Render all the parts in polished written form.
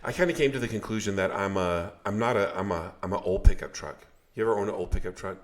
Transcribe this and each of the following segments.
I kind of came to the conclusion that I'm an old pickup truck. You ever own an old pickup truck?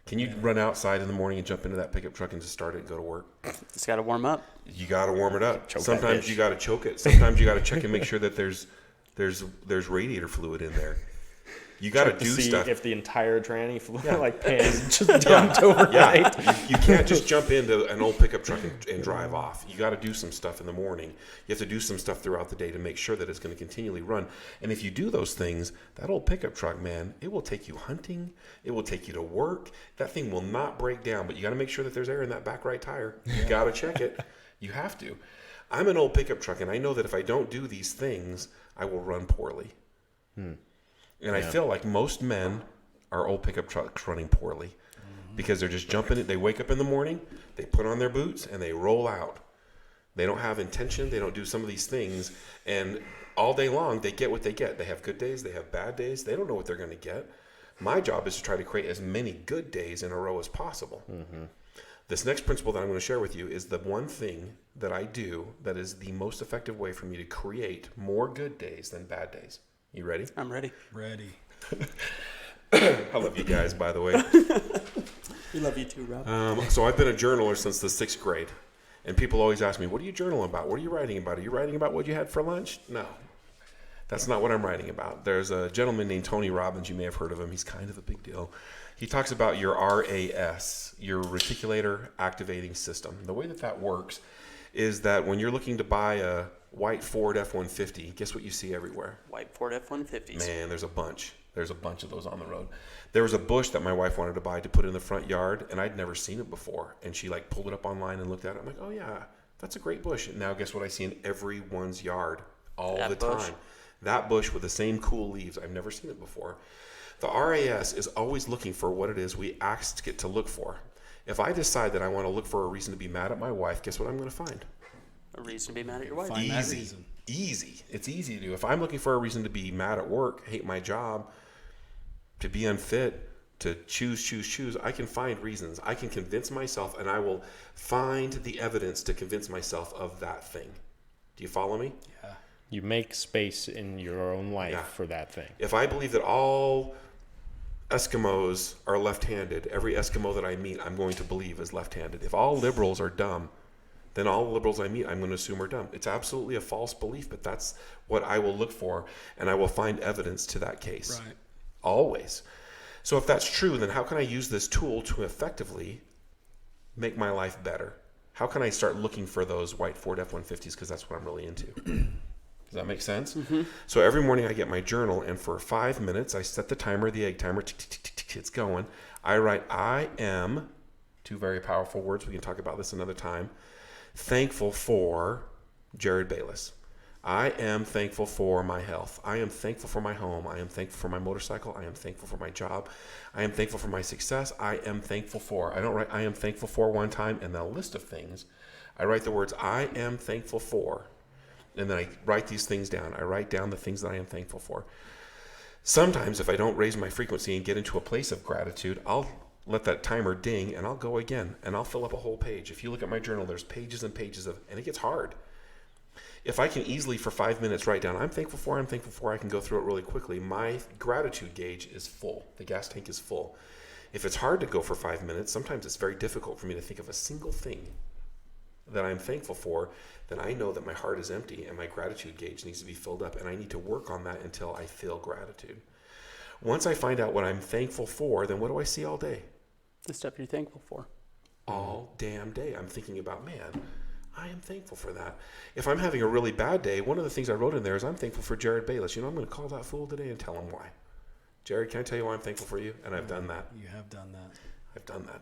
Can you run outside in the morning and jump into that pickup truck and just start it and go to work? It's got to warm up. You got to warm it up. Sometimes you got to choke it. Sometimes you got to check and make sure that there's radiator fluid in there. You got to do stuff. If the entire tranny pan just dumped overnight. You can't just jump into an old pickup truck and drive off. You got to do some stuff in the morning. You have to do some stuff throughout the day to make sure that it's going to continually run. And if you do those things, that old pickup truck, man, it will take you hunting. It will take you to work. That thing will not break down, but you got to make sure that there's air in that back right tire. You got to check it. You have to. I'm an old pickup truck, and I know that if I don't do these things, I will run poorly. And I feel like most men are old pickup trucks running poorly because they're just jumping it. They wake up in the morning, they put on their boots, and they roll out. They don't have intention. They don't do some of these things. And all day long, they get what they get. They have good days. They have bad days. They don't know what they're going to get. My job is to try to create as many good days in a row as possible. This next principle that I'm going to share with you is the one thing that I do that is the most effective way for me to create more good days than bad days. You ready? I'm ready. Ready. I love you guys, by the way. We love you too, Rob. So I've been a journaler since the 6th grade. And people always ask me, what are you journaling about? What are you writing about? Are you writing about what you had for lunch? No. That's not what I'm writing about. There's a gentleman named Tony Robbins. You may have heard of him. He's kind of a big deal. He talks about your RAS, your reticular activating system. The way that works is that when you're looking to buy a white Ford F-150, guess what you see everywhere? White Ford F-150s. Man, there's a bunch. There's a bunch of those on the road. There was a bush that my wife wanted to buy to put in the front yard, and I'd never seen it before. And she pulled it up online and looked at it. I'm like, oh yeah, that's a great bush. And now guess what I see in everyone's yard all the time? That bush with the same cool leaves. I've never seen it before. The RAS is always looking for what it is we ask it to look for. If I decide that I want to look for a reason to be mad at my wife, guess what I'm going to find? A reason to be mad at your wife. Find that reason. Easy. It's easy to do. If I'm looking for a reason to be mad at work, hate my job, to be unfit, to choose, I can find reasons. I can convince myself, and I will find the evidence to convince myself of that thing. Do you follow me? Yeah. You make space in your own life for that thing. If I believe that all Eskimos are left-handed, every Eskimo that I meet, I'm going to believe is left-handed. If all liberals are dumb, then all the liberals I meet, I'm going to assume are dumb. It's absolutely a false belief, but that's what I will look for, and I will find evidence to that case. Right. Always. So if that's true, then how can I use this tool to effectively make my life better? How can I start looking for those white Ford F-150s? Because that's what I'm really into. Does that make sense? Mm-hmm. So every morning I get my journal, and for 5 minutes, I set the timer, the egg timer, it's going. I write, I am, 2 very powerful words. We can talk about this another time. Thankful for Jared Bayless. I am thankful for my health. I am thankful for my home. I am thankful for my motorcycle. I am thankful for my job. I am thankful for my success. I am thankful for. I don't write I am thankful for one time and a list of things. I write the words I am thankful for. And then I write these things down. I write down the things that I am thankful for. Sometimes if I don't raise my frequency and get into a place of gratitude, I'll let that timer ding and I'll go again and I'll fill up a whole page. If you look at my journal, there's pages and pages of, and it gets hard. If I can easily for 5 minutes write down, I'm thankful for, I can go through it really quickly. My gratitude gauge is full. The gas tank is full. If it's hard to go for 5 minutes, sometimes it's very difficult for me to think of a single thing that I'm thankful for, then I know that my heart is empty and my gratitude gauge needs to be filled up, and I need to work on that until I feel gratitude. Once I find out what I'm thankful for, then what do I see all day? The stuff you're thankful for. All damn day. I'm thinking about, man, I am thankful for that. If I'm having a really bad day, one of the things I wrote in there is I'm thankful for Jared Bayless. I'm going to call that fool today and tell him why. Jared, can I tell you why I'm thankful for you? And I've done that. You have done that. I've done that.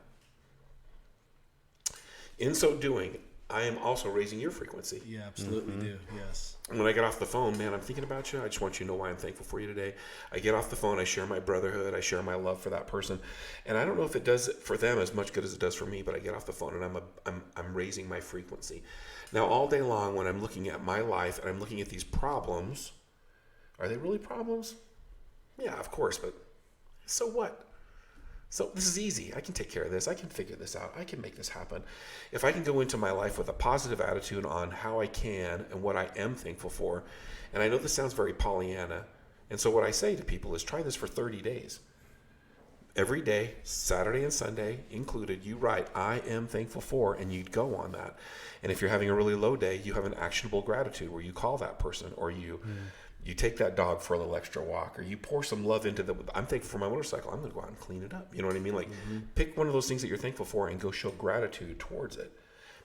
In so doing, I am also raising your frequency. You absolutely do, yes. And when I get off the phone, man, I'm thinking about you. I just want you to know why I'm thankful for you today. I get off the phone, I share my brotherhood, I share my love for that person. And I don't know if it does for them as much good as it does for me, but I get off the phone and I'm raising my frequency. Now, all day long when I'm looking at my life and I'm looking at these problems, are they really problems? Yeah, of course, but so what? So this is easy. I can take care of this. I can figure this out. I can make this happen. If I can go into my life with a positive attitude on how I can and what I am thankful for, and I know this sounds very Pollyanna, and so what I say to people is try this for 30 days. Every day, Saturday and Sunday included, you write, I am thankful for, and you'd go on that. And if you're having a really low day, you have an actionable gratitude where you call that person, or you take that dog for a little extra walk, or you pour some love into I'm thankful for my motorcycle. I'm going to go out and clean it up. You know what I mean? Like, pick one of those things that you're thankful for and go show gratitude towards it.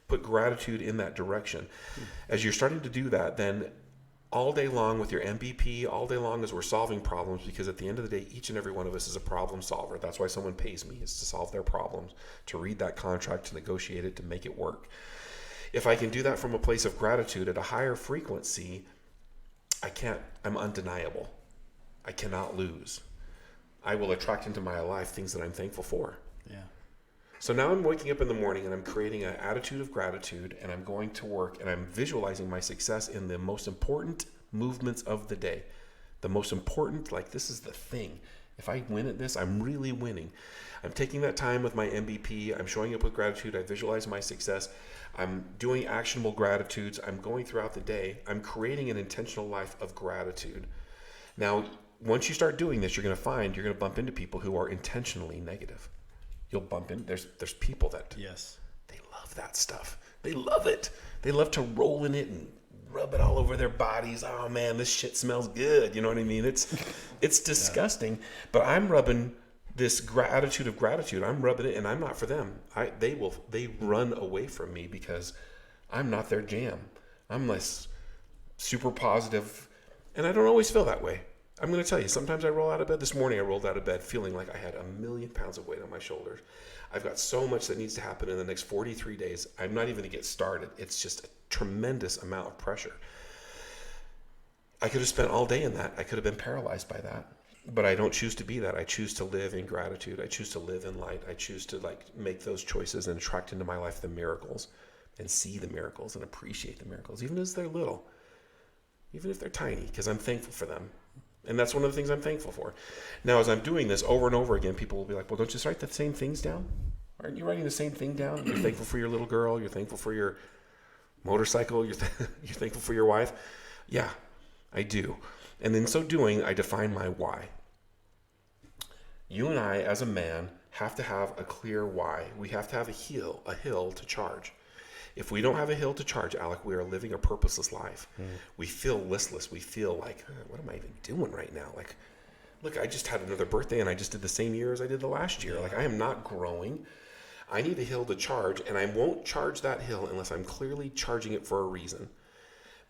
Put gratitude in that direction. As you're starting to do that, then all day long with your MVP, all day long as we're solving problems, because at the end of the day, each and every one of us is a problem solver. That's why someone pays me, is to solve their problems, to read that contract, to negotiate it, to make it work. If I can do that from a place of gratitude at a higher frequency, I'm undeniable. I cannot lose. I will attract into my life things that I'm thankful for. Yeah. So now I'm waking up in the morning and I'm creating an attitude of gratitude, and I'm going to work and I'm visualizing my success in the most important movements of the day. The most important, like, this is the thing. If I win at this, I'm really winning. I'm taking that time with my MVP. I'm showing up with gratitude. I visualize my success. I'm doing actionable gratitudes. I'm going throughout the day. I'm creating an intentional life of gratitude. Now, once you start doing this, you're going to bump into people who are intentionally negative. You'll bump in. There's people that they love that stuff. They love it. They love to roll in it and rub it all over their bodies. Oh man, this shit smells good. You know what I mean? It's disgusting. But I'm rubbing this attitude of gratitude. I'm rubbing it, and I'm not for them. They run away from me because I'm not their jam. I'm less super positive, and I don't always feel that way. I'm going to tell you, sometimes I roll out of bed. This morning I rolled out of bed feeling like I had 1,000,000 pounds of weight on my shoulders. I've got so much that needs to happen in the next 43 days. I'm not even going to get started. It's just a tremendous amount of pressure. I could have spent all day in that. I could have been paralyzed by that. But I don't choose to be that. I choose to live in gratitude. I choose to live in light. I choose to make those choices and attract into my life the miracles and see the miracles and appreciate the miracles, even as they're little, even if they're tiny, because I'm thankful for them. And that's one of the things I'm thankful for. Now, as I'm doing this over and over again, people will be like, well, don't you just write the same things down? Aren't you writing the same thing down? You're thankful for your little girl. You're thankful for your motorcycle. You're thankful for your wife. Yeah, I do. And in so doing, I define my why. You and I, as a man, have to have a clear why. We have to have a hill to charge. If we don't have a hill to charge, Alec, we are living a purposeless life. We feel listless. We feel like, what am I even doing right now? Like, look, I just had another birthday and I just did the same year as I did the last year. Like, I am not growing. I need a hill to charge, and I won't charge that hill unless I'm clearly charging it for a reason.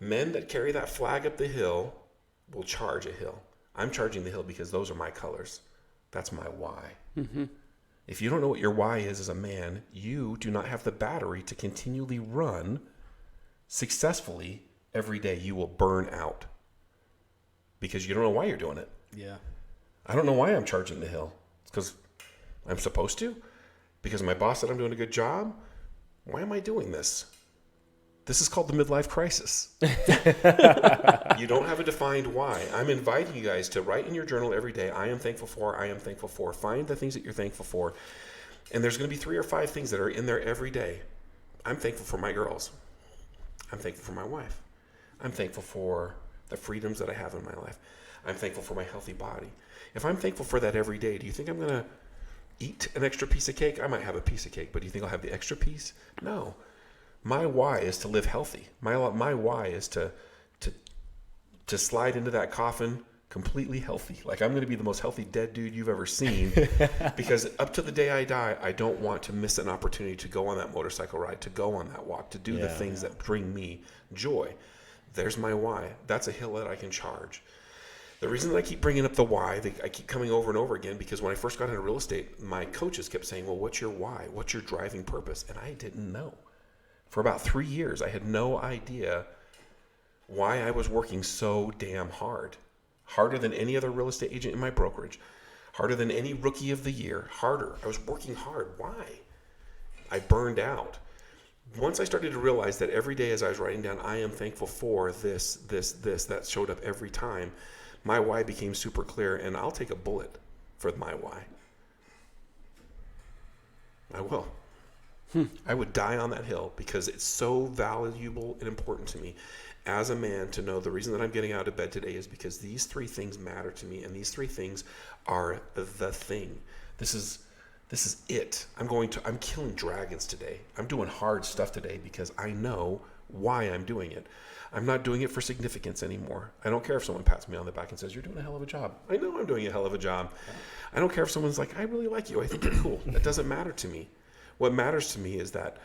Men that carry that flag up the hill will charge a hill. I'm charging the hill because those are my colors. That's my why. Mm-hmm. If you don't know what your why is as a man, you do not have the battery to continually run successfully every day. You will burn out because you don't know why you're doing it. Yeah. I don't know why I'm charging the hill. It's because I'm supposed to? Because my boss said I'm doing a good job? Why am I doing this? This is called the midlife crisis. You don't have a defined why. I'm inviting you guys to write in your journal every day, I am thankful for, I am thankful for. Find the things that you're thankful for. And there's going to be 3 or 5 things that are in there every day. I'm thankful for my girls. I'm thankful for my wife. I'm thankful for the freedoms that I have in my life. I'm thankful for my healthy body. If I'm thankful for that every day, do you think I'm going to eat an extra piece of cake? I might have a piece of cake, but do you think I'll have the extra piece? No. My why is to live healthy. My why is to slide into that coffin completely healthy. Like, I'm going to be the most healthy dead dude you've ever seen because up to the day I die, I don't want to miss an opportunity to go on that motorcycle ride, to go on that walk, to do the things that bring me joy. There's my why. That's a hill that I can charge. The reason that I keep bringing up the why, I keep coming over and over again, because when I first got into real estate, my coaches kept saying, well, what's your why? What's your driving purpose? And I didn't know. For about 3 years, I had no idea why I was working so damn hard. Harder than any other real estate agent in my brokerage. Harder than any rookie of the year. Harder. I was working hard. Why? I burned out. Once I started to realize that every day as I was writing down, I am thankful for this, that showed up every time, my why became super clear, and I'll take a bullet for my why. I will. I would die on that hill because it's so valuable and important to me as a man to know the reason that I'm getting out of bed today is because these 3 things matter to me, and these 3 things are the thing. This is it. I'm killing dragons today. I'm doing hard stuff today because I know why I'm doing it. I'm not doing it for significance anymore. I don't care if someone pats me on the back and says, you're doing a hell of a job. I know I'm doing a hell of a job. I don't care if someone's like, I really like you. I think you're cool. That doesn't matter to me. What matters to me is that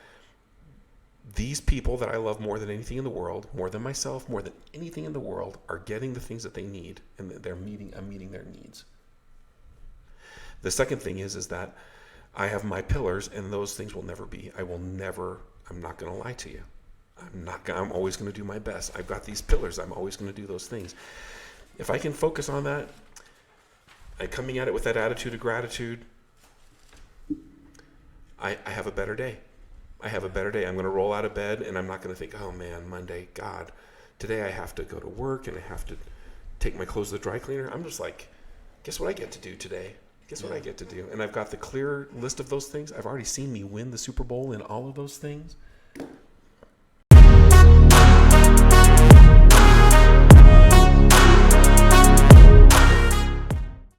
these people that I love more than anything in the world, more than myself, more than anything in the world, are getting the things that they need, and I'm meeting their needs. The second thing is that I have my pillars, and those things will never be. I'm not going to lie to you. I'm always going to do my best. I've got these pillars. I'm always going to do those things. If I can focus on that, and coming at it with that attitude of gratitude, I have a better day. I have a better day. I'm going to roll out of bed, and I'm not going to think, oh man, Monday, God, today I have to go to work, and I have to take my clothes to the dry cleaner. I'm just like, guess what I get to do today? Guess what I get to do? And I've got the clear list of those things. I've already seen me win the Super Bowl in all of those things.